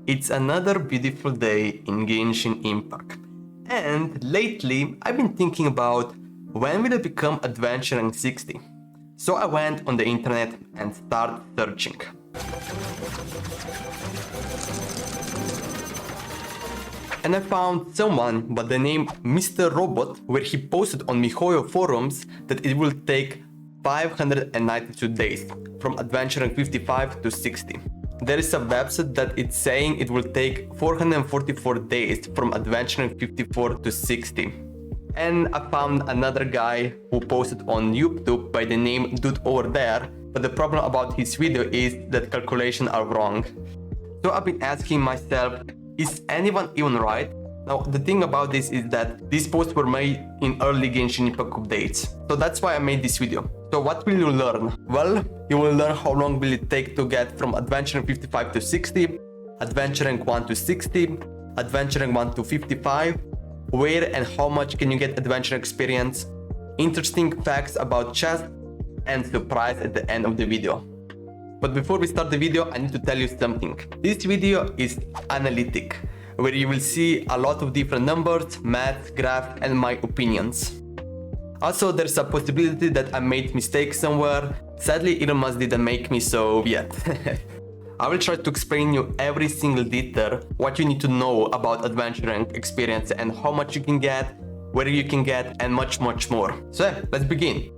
It's another beautiful day in Genshin Impact. And lately, I've been thinking about when will I become Adventure rank 60? So I went on the internet and started searching. And I found someone by the name Mr. Robot, where he posted on MiHoYo forums that it will take 592 days from Adventure rank 55 to 60. There is a website that it's saying it will take 444 days from Adventure rank 54 to 60. And I found another guy who posted on YouTube by the name Dude Over There, but the problem about his video is that calculations are wrong. So I've been asking myself, is anyone even right? Now the thing about this is that these posts were made in early Genshin Impact updates. So that's why I made this video. So what will you learn? Well, you will learn how long will it take to get from Adventure rank 55 to 60, Adventure rank 1 to 60, Adventure rank 1 to 55, where and how much can you get adventure experience, interesting facts about chests, and surprise at the end of the video. But before we start the video, I need to tell you something. This video is analytic, where you will see a lot of different numbers, math, graphs, and my opinions. Also, there's a possibility that I made mistakes somewhere. Sadly, Elon Musk didn't make me, so yet. I will try to explain you every single detail, what you need to know about adventure rank experience and how much you can get, where you can get, and much more. So yeah, let's begin.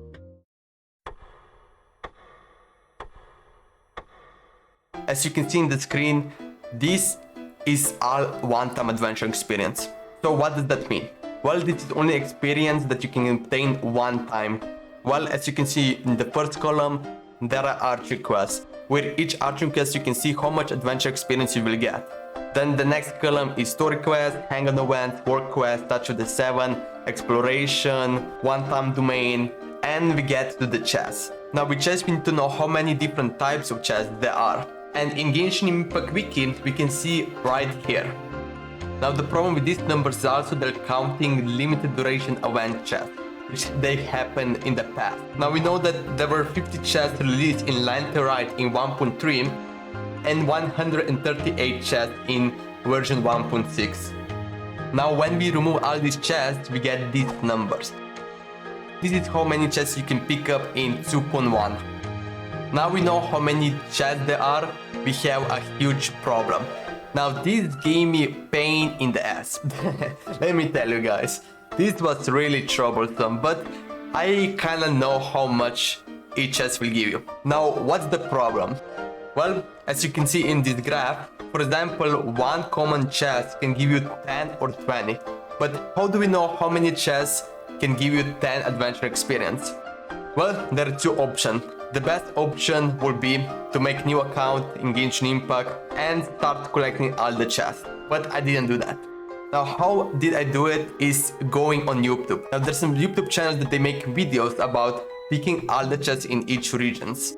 As you can see in the screen, this is all one-time adventure experience. So what does that mean? Well, this is only experience that you can obtain one time. Well, as you can see in the first column, there are archery quests, where each archery quest you can see how much adventure experience you will get. Then the next column is story quest, hang-on events, work quest, touch of the 7, exploration, one-time domain, and we get to the chests. Now with chests we need to know how many different types of chests there are. And in Genshin Impact Wiki, we can see right here. Now the problem with these numbers is also they're counting limited duration event chests, which they happened in the past. Now we know that there were 50 chests released in Lanterite in 1.3 and 138 chests in version 1.6. Now when we remove all these chests, we get these numbers. This is how many chests you can pick up in 2.1. Now we know how many chests there are, we have a huge problem. Now this gave me pain in the ass. Let me tell you guys, this was really troublesome, but I kinda know how much each chest will give you. Now what's the problem? Well, as you can see in this graph, for example, one common chest can give you 10 or 20. But how do we know how many chests can give you 10 adventure experience? Well, there are two options. The best option would be to make new account in Genshin Impact and start collecting all the chests. But I didn't do that. Now how did I do it is going on YouTube. Now there's some YouTube channels that they make videos about picking all the chests in each regions.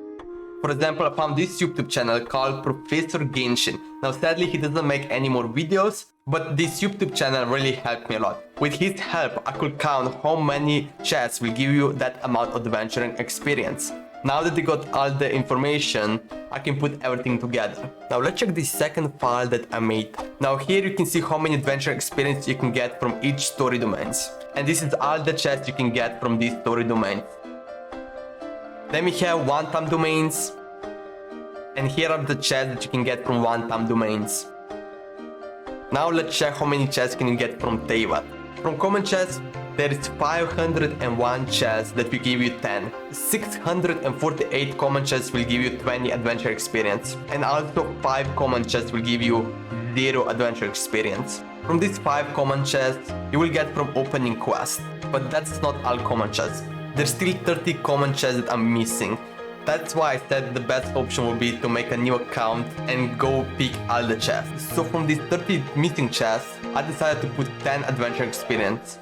For example, I found this YouTube channel called Professor Genshin. Now sadly he doesn't make any more videos, but this YouTube channel really helped me a lot. With his help, I could count how many chests will give you that amount of adventuring experience. Now that I got all the information, I can put everything together. Now let's check this second file that I made. Now here you can see how many adventure experience you can get from each story domains. And this is all the chests you can get from these story domains. Then we have one-time domains. And here are the chests that you can get from one-time domains. Now let's check how many chests can you get from Teyvat. From common chests, there is 501 chests that will give you 10. 648 common chests will give you 20 adventure experience. And also 5 common chests will give you 0 adventure experience. From these 5 common chests, you will get from opening quests. But that's not all common chests. There's still 30 common chests that I'm missing. That's why I said the best option would be to make a new account and go pick all the chests. So from these 30 missing chests, I decided to put 10 adventure experience.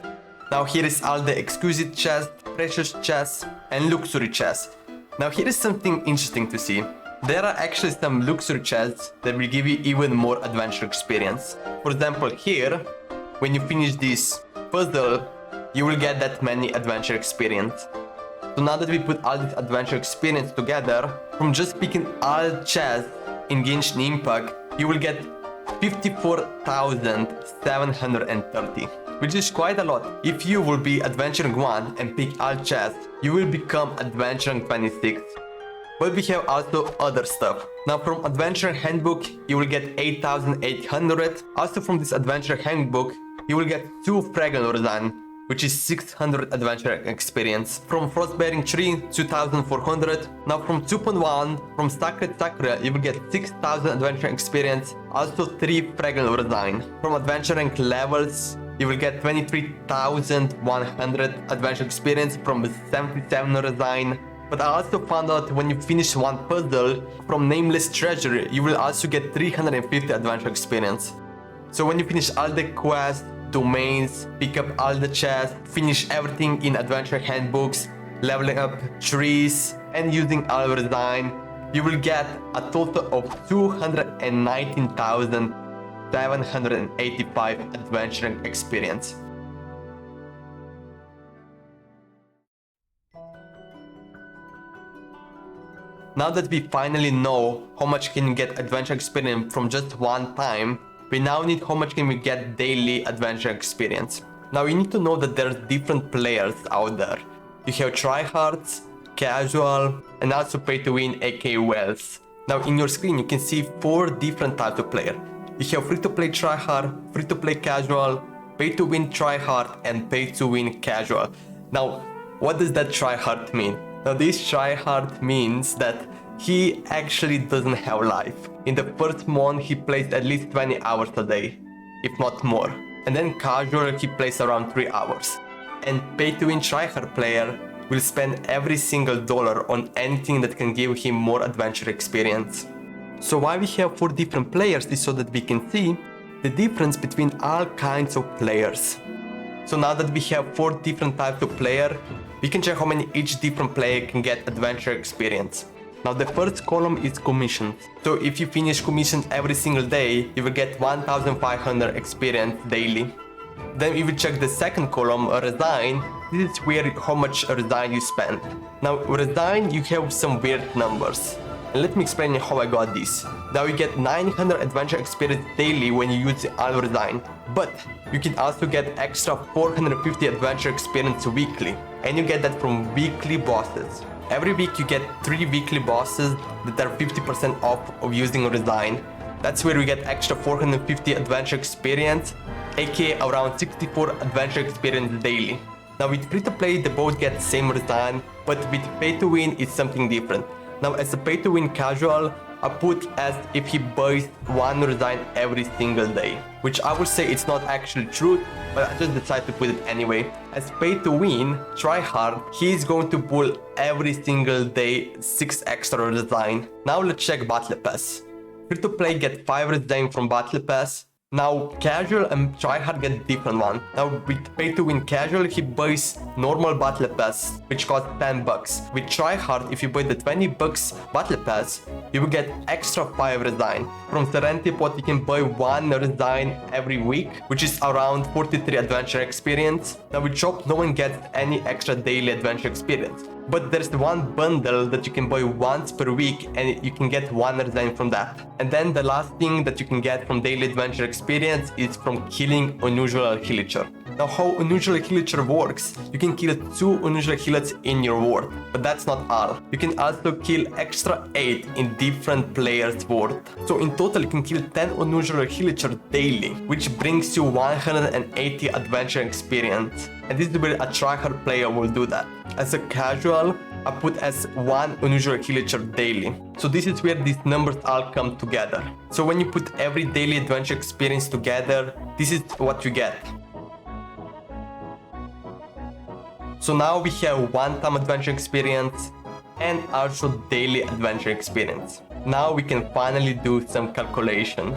Now here is all the exquisite chests, precious chests, and luxury chests. Now here is something interesting to see. There are actually some luxury chests that will give you even more adventure experience. For example here, when you finish this puzzle, you will get that many adventure experience. So now that we put all this adventure experience together, from just picking all chests in Genshin Impact, you will get 54,730, which is quite a lot. If you will be adventuring 1 and pick all chests, you will become adventuring 26. But we have also other stuff. Now from Adventure Handbook, you will get 8,800. Also from this Adventure Handbook, you will get 2 Fragrant Resign, which is 600 adventure experience. From Frostbearing Tree, 2,400. Now from 2.1, from Sacred Sakura, you will get 6,000 adventure experience. Also 3 Fragrant Resign. From Adventuring Levels, you will get 23,100 adventure experience from 77 Resign. But I also found out when you finish one puzzle from Nameless Treasure, you will also get 350 adventure experience. So when you finish all the quests, domains, pick up all the chests, finish everything in adventure handbooks, leveling up trees, and using all resign, you will get a total of 219,785 adventuring experience. Now that we finally know how much can you get adventure experience from just one time, we now need how much can we get daily adventure experience. Now you need to know that there's different players out there. You have tryhards, casual, and also pay to win, aka whales. Now in your screen you can see 4 different types of player. You have free to play tryhard, free to play casual, pay to win tryhard, and pay to win casual. Now what does that tryhard mean? Now this tryhard means that he actually doesn't have life. In the first month he plays at least 20 hours a day, if not more. And then casual he plays around 3 hours. And pay to win tryhard player will spend every single dollar on anything that can give him more adventure experience. So why we have 4 different players is so that we can see the difference between all kinds of players. So now that we have 4 different types of player, we can check how many each different player can get adventure experience. Now the first column is commissions. So if you finish commissions every single day, you will get 1,500 experience daily. Then if you check the second column, resign, this is where how much resign you spend. Now resign, you have some weird numbers. And let me explain how I got this. Now you get 900 adventure experience daily when you use all resign. But you can also get extra 450 adventure experience weekly. And you get that from weekly bosses. Every week you get 3 weekly bosses that are 50% off of using resign. That's where we get extra 450 adventure experience, aka around 64 adventure experience daily. Now with free to play they both get same resign, but with pay to win it's something different. Now as a pay to win casual, I put as if he buys 1 resign every single day, which I would say it's not actually true, but I just decided to put it anyway. As pay to win, try hard, he is going to pull every single day 6 extra resign. Now let's check Battle Pass. Free to play get 5 resign from Battle Pass. Now casual and tryhard get different one. Now with pay to win casual he buys normal battle pass which costs $10. With tryhard if you buy the $20 battle pass you will get extra 5 resign. From Serenity Pot you can buy 1 resign every week which is around 43 adventure experience. Now with shop no one gets any extra daily adventure experience. But there's one bundle that you can buy once per week and you can get 1 resign from that. And then the last thing that you can get from daily adventure experience is from killing unusual villager. Now how unusual villager works, you can kill 2 unusual villagers in your world, but that's not all. You can also kill extra 8 in different players' world. So in total you can kill 10 unusual villagers daily, which brings you 180 adventure experience. And this is where a tryhard player will do that. As a casual, I put as 1 unusual villager daily. So this is where these numbers all come together. So when you put every daily adventure experience together, this is what you get. So now we have 1-time adventure experience and also daily adventure experience. Now we can finally do some calculation.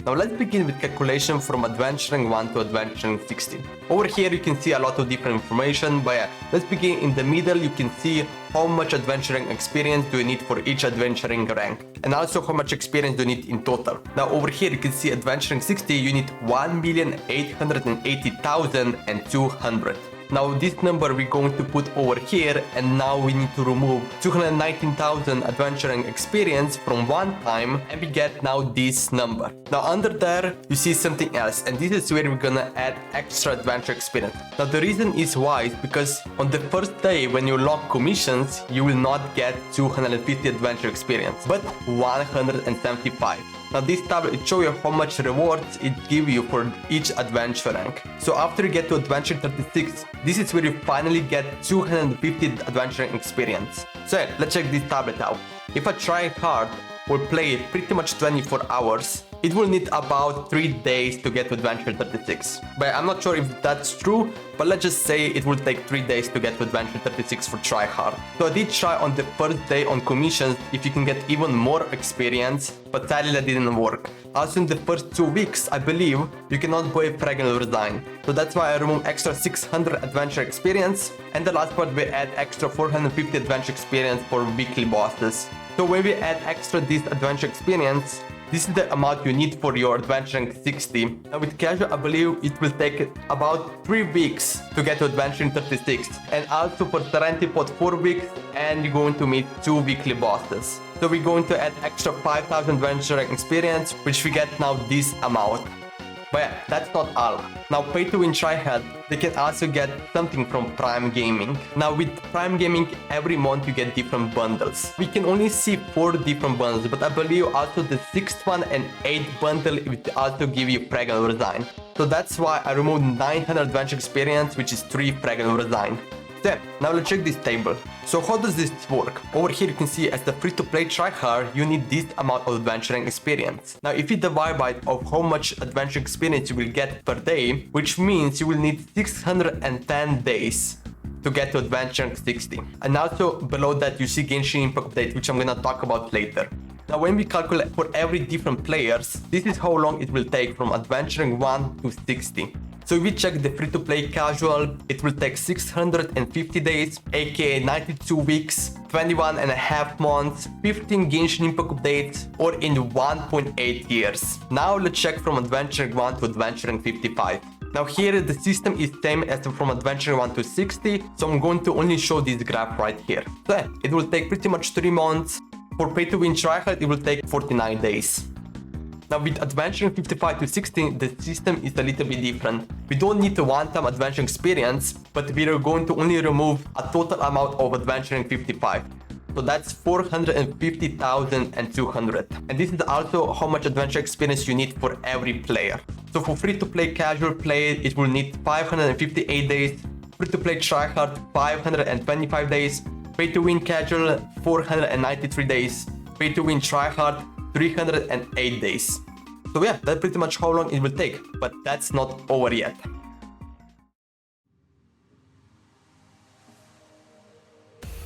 Now let's begin with calculation from adventuring 1 to adventuring 16. Over here you can see a lot of different information, but yeah, let's begin in the middle. You can see how much adventuring experience do you need for each adventuring rank, and also how much experience do you need in total. Now over here you can see adventuring 60 you need 1,880,200. Now this number we're going to put over here, and now we need to remove 219,000 adventuring experience from one time, and we get now this number. Now under there you see something else, and this is where we're gonna add extra adventure experience. Now the reason is why is because on the first day when you lock commissions, you will not get 250 adventure experience, but 175. Now this tab it shows you how much rewards it gives you for each adventure rank. So after you get to adventure 36, this is where you finally get 250 adventuring experience. So yeah, let's check this tablet out. If I try hard or play it pretty much 24 hours, it will need about 3 days to get to adventure 36. But I'm not sure if that's true, but let's just say it will take 3 days to get to adventure 36 for try hard. So I did try on the first day on commissions if you can get even more experience, but sadly that didn't work. Also in the first 2 weeks, I believe, you cannot buy Pregnant Resign. So that's why I removed extra 600 adventure experience, and the last part we add extra 450 adventure experience for weekly bosses. So when we add extra this adventure experience, this is the amount you need for your adventuring 60. Now with casual, I believe it will take about 3 weeks to get to adventuring 36. And also for Serenity Pod 4 weeks, and you're going to meet 2 weekly bosses. So we're going to add extra 5,000 adventuring experience, which we get now this amount. But yeah, that's not all. Now pay to win tryhard, they can also get something from Prime Gaming. Now with Prime Gaming, every month you get different bundles. We can only see 4 different bundles, but I believe also the 6th one and 8th bundle will also give you Pregnant Resign. So that's why I removed 900 adventure experience, which is 3 Pregnant Resign. Then, now let's check this table. So how does this work? Over here you can see as the free-to-play tryhard, you need this amount of adventuring experience. Now if you divide by of how much adventure experience you will get per day, which means you will need 610 days to get to adventuring 60. And also below that you see Genshin Impact update, which I'm gonna talk about later. Now when we calculate for every different players, this is how long it will take from adventuring 1 to 60. So if we check the free-to-play casual, it will take 650 days, aka 92 weeks, 21.5 months, 15 Genshin Impact updates, or in 1.8 years. Now let's check from adventuring 1 to adventuring 55. Now here the system is same as from adventuring 1 to 60, so I'm going to only show this graph right here. So yeah, it will take pretty much 3 months. For pay to win tryhard, it will take 49 days. Now with adventuring 55 to 60, the system is a little bit different. We don't need a one-time adventuring experience, but we are going to only remove a total amount of adventuring 55. So that's 450,200. And this is also how much adventure experience you need for every player. So for free-to-play casual play, it will need 558 days. Free-to-play tryhard, 525 days. Pay-to-win casual, 493 days. Pay-to-win tryhard, 308 days. So yeah, that's pretty much how long it will take, but that's not over yet.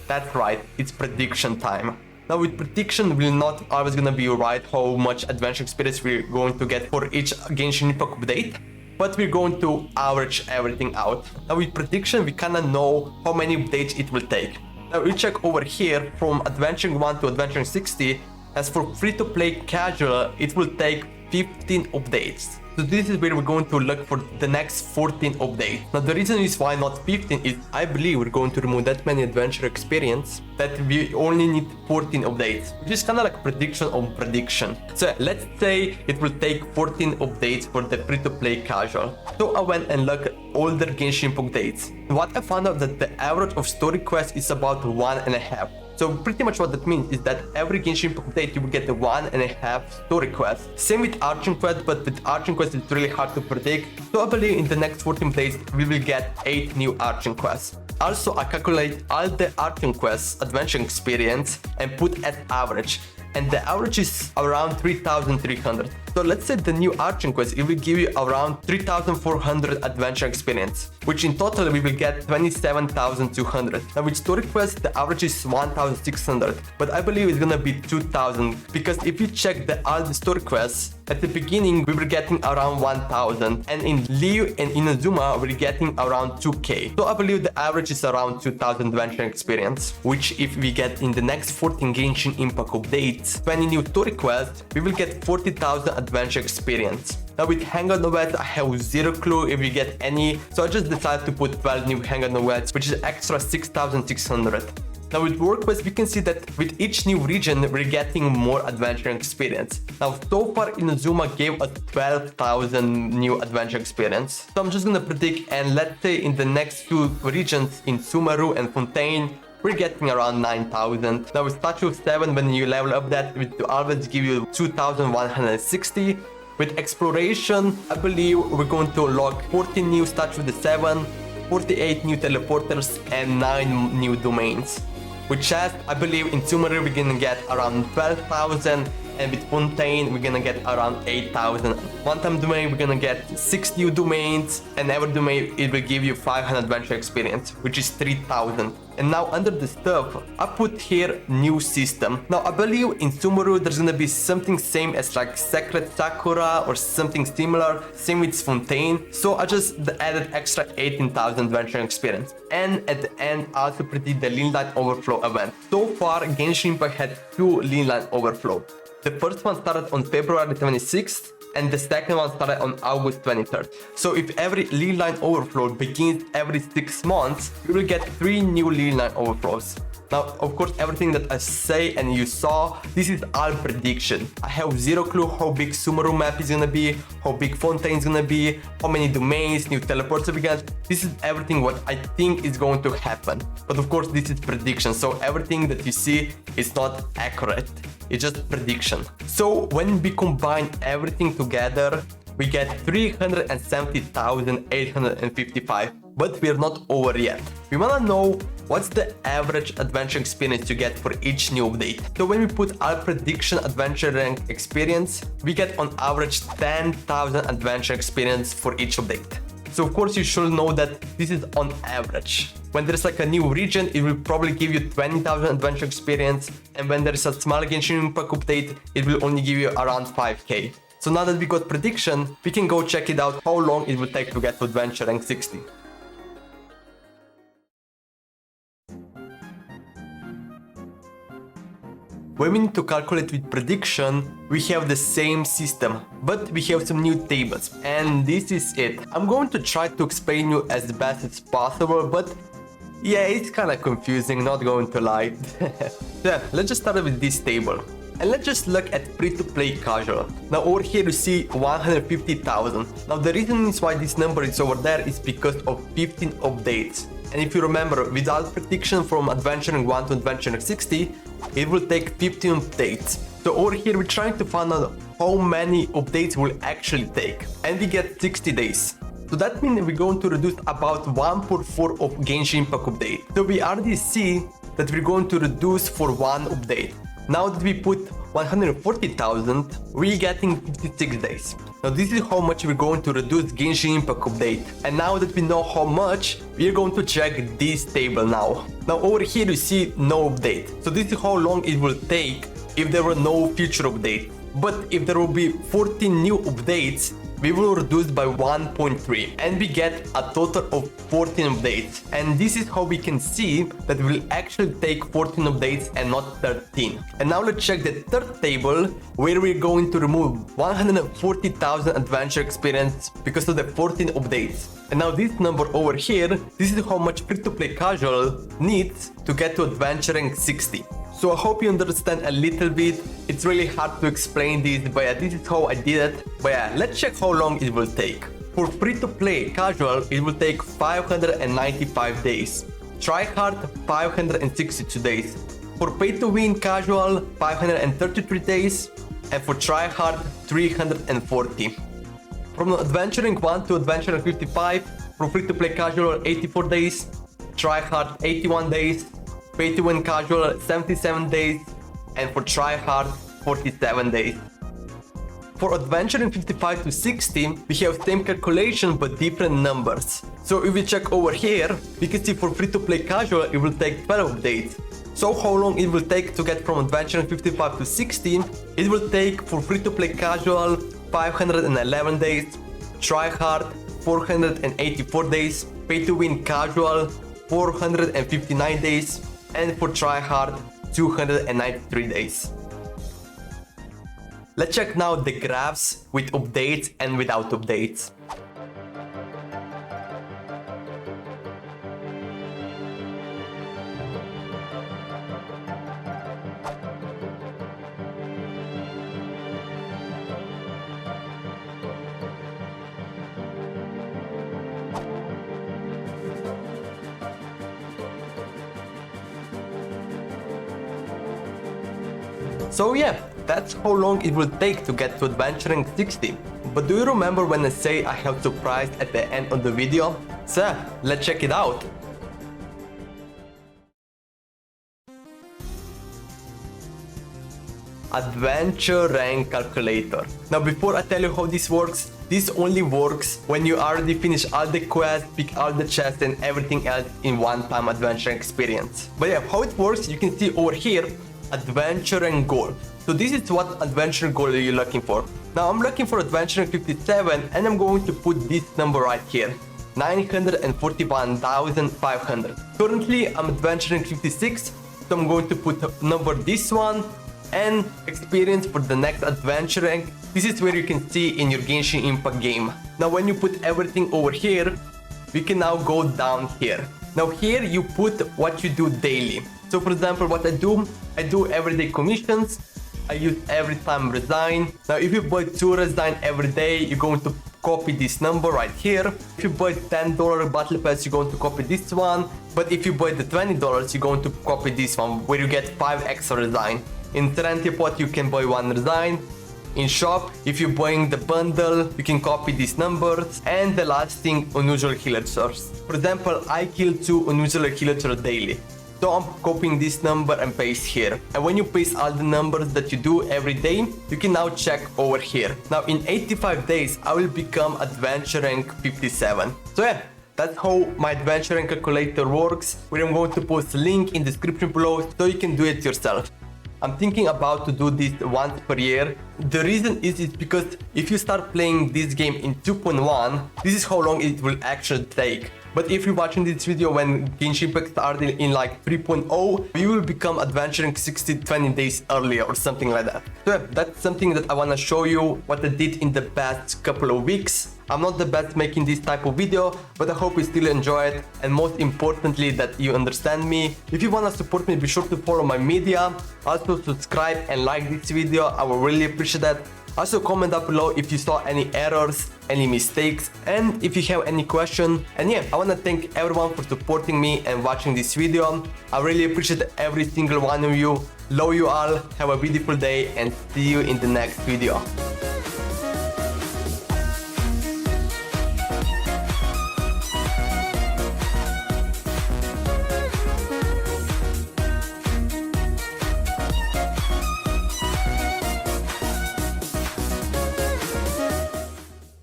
That's right, it's prediction time. Now with prediction, we're not always gonna be right how much adventure experience we're going to get for each Genshin Impact update, but we're going to average everything out. Now with prediction, we kinda know how many updates it will take. Now we check over here from adventuring 1 to adventuring 60. As for free-to-play casual, it will take 15 updates. So this is where we're going to look for the next 14 updates. Now the reason is why not 15 is I believe we're going to remove that many adventure experience that we only need 14 updates, which is kind of like prediction on prediction. So let's say it will take 14 updates for the free-to-play casual. So I went and looked at all the Genshin updates. What I found out that the average of story quests is about 1.5. So pretty much what that means is that every Genshin Impact update you will get the 1.5 story quest. Same with Archon quest, but with Archon quest it's really hard to predict. So I believe in the next 14 days we will get 8 new Archon quests. Also I calculate all the Archon quests adventure experience and put at average. And the average is around 3,300. So let's say the new Archon quest, it will give you around 3,400 adventure experience, which in total we will get 27,200. Now with story quest, the average is 1,600, but I believe it's gonna be 2,000, because if you check all the story quests, at the beginning we were getting around 1,000, and in Liu and Inazuma we're getting around 2k. So I believe the average is around 2,000 adventure experience, which if we get in the next 14 Genshin Impact updates, 20 new story quests, we will get 40,000 adventure experience. Now with Hangout Novettes, I have zero clue if we get any, so I just decided to put 12 new Hangout Novettes, which is extra 6,600. Now with WorkQuest, we can see that with each new region, we're getting more adventure experience. Now so far Inazuma gave us 12,000 new adventure experience. So I'm just gonna predict, and let's say in the next two regions, in Sumeru and Fontaine, we're getting around 9,000. Now with Statue of 7, when you level up that, it will always give you 2,160. With Exploration, I believe we're going to unlock 14 new Statue of the 7, 48 new teleporters, and 9 new domains. With Chest, I believe in Sumeru we're gonna get around 12,000, and with Fontaine we're gonna get around 8,000. One time domain we're gonna get 6 new domains, and every domain it will give you 500 adventure experience, which is 3,000. And now under the stuff, I put here new system. Now I believe in Sumeru there's gonna be something same as like Secret Sakura or something similar, same with Fontaine. So I just added extra 18,000 adventure experience. And at the end I also predict the Lean Line Overflow event. So far Genshin Impact had 2 Lean Line Overflow. The first one started on February 26th, and the second one started on August 23rd. So if every lean line overflow begins every 6 months, you will get 3 new lean line overflows. Now, of course, everything that I say and you saw, this is all prediction. I have zero clue how big Sumeru map is gonna be, how big Fontaine is gonna be, how many domains, new teleports we get. This is everything what I think is going to happen. But of course, this is prediction. So everything that you see is not accurate. It's just prediction. So when we combine everything together, we get 370,855, but we're not over yet. We wanna know what's the average adventure experience you get for each new update. So when we put our prediction adventure rank experience, we get on average 10,000 adventure experience for each update. So of course you should know that this is on average. When there's like a new region, it will probably give you 20,000 adventure experience, and when there is a small Genshin Impact update, it will only give you around 5k. So now that we got prediction, we can go check it out how long it will take to get to adventure rank 60. When we need to calculate with prediction, we have the same system, but we have some new tables, and this is it. I'm going to try to explain you as best as possible, but yeah, it's kinda confusing, not going to lie. Yeah, let's just start with this table. And let's just look at free-to-play casual. Now over here you see 150,000. Now the reason is why this number is over there is because of 15 updates. And if you remember, without prediction from Adventuring 1 to Adventuring 60, it will take 15 updates. So over here we're trying to find out how many updates will actually take. And we get 60 days. So that means we're going to reduce about 1/4 of Genshin Impact update. So we already see that we're going to reduce for one update. Now that we put 140,000, we're getting 56 days. Now this is how much we're going to reduce Genshin Impact update. And now that we know how much, we're going to check this table now. Now over here you see no update. So this is how long it will take if there were no future updates. But if there will be 14 new updates, we will reduce by 1.3 and we get a total of 14 updates. And this is how we can see that we will actually take 14 updates and not 13. And now let's check the third table where we're going to remove 140,000 adventure experience because of the 14 updates. And now this number over here, this is how much free-to-play casual needs to get to adventuring 60. So I hope you understand a little bit. It's really hard to explain this, but yeah, this is how I did it. But yeah, let's check how long it will take. For free-to-play casual, it will take 595 days. Tryhard, 562 days. For pay-to-win casual, 533 days. And for tryhard, 340. From Adventuring 1 to Adventuring 55, for free-to-play casual, 84 days. Tryhard, 81 days. Pay to win casual 77 days, and for tryhard 47 days. For adventuring 55 to 60, we have same calculation but different numbers. So if we check over here, we can see for free to play casual it will take 12 days. So how long it will take to get from adventuring 55 to 60? It will take for free to play casual 511 days, tryhard 484 days, pay to win casual 459 days, and for tryhard 293 days. Let's check now the graphs with updates and without updates. So yeah, that's how long it will take to get to Adventure Rank 60. But do you remember when I say I have surprise at the end of the video? So, let's check it out. Adventure Rank Calculator. Now before I tell you how this works, this only works when you already finish all the quests, pick all the chests and everything else in one-time Adventure Rank experience. But yeah, how it works, you can see over here, Adventure and Goal. So this is what Adventure Goal you're looking for. Now I'm looking for Adventure 57 and I'm going to put this number right here, 941,500. Currently I'm Adventure 56, so I'm going to put number this one and experience for the next Adventure rank. This is where you can see in your Genshin Impact game. Now when you put everything over here, we can now go down here. Now here you put what you do daily. So for example, what I do everyday commissions. I use every time resign. Now if you buy 2 resign every day, you're going to copy this number right here. If you buy $10 battle pass, you're going to copy this one. But if you buy the $20, you're going to copy this one, where you get 5 extra resign. In Serenity Pot, you can buy 1 resign. In shop, if you're buying the bundle, you can copy these numbers. And the last thing, unusual healer source. For example, I kill 2 unusual healer source daily. So I'm copying this number and paste here. And when you paste all the numbers that you do every day, you can now check over here. Now in 85 days, I will become Adventure Rank 57. So yeah, that's how my Adventure Rank calculator works, where I'm going to post a link in the description below so you can do it yourself. I'm thinking about to do this once per year. The reason is because if you start playing this game in 2.1, this is how long it will actually take. But if you're watching this video when Genshin Impact started in like 3.0, you will become adventuring 20 days earlier or something like that. So yeah, that's something that I want to show you what I did in the past couple of weeks. I'm not the best making this type of video, but I hope you still enjoy it, and most importantly that you understand me. If you want to support me, be sure to follow my media. Also subscribe and like this video, I will really appreciate that. Also comment down below if you saw any errors, any mistakes, and if you have any question. And yeah, I want to thank everyone for supporting me and watching this video. I really appreciate every single one of you. Love you all, have a beautiful day, and see you in the next video.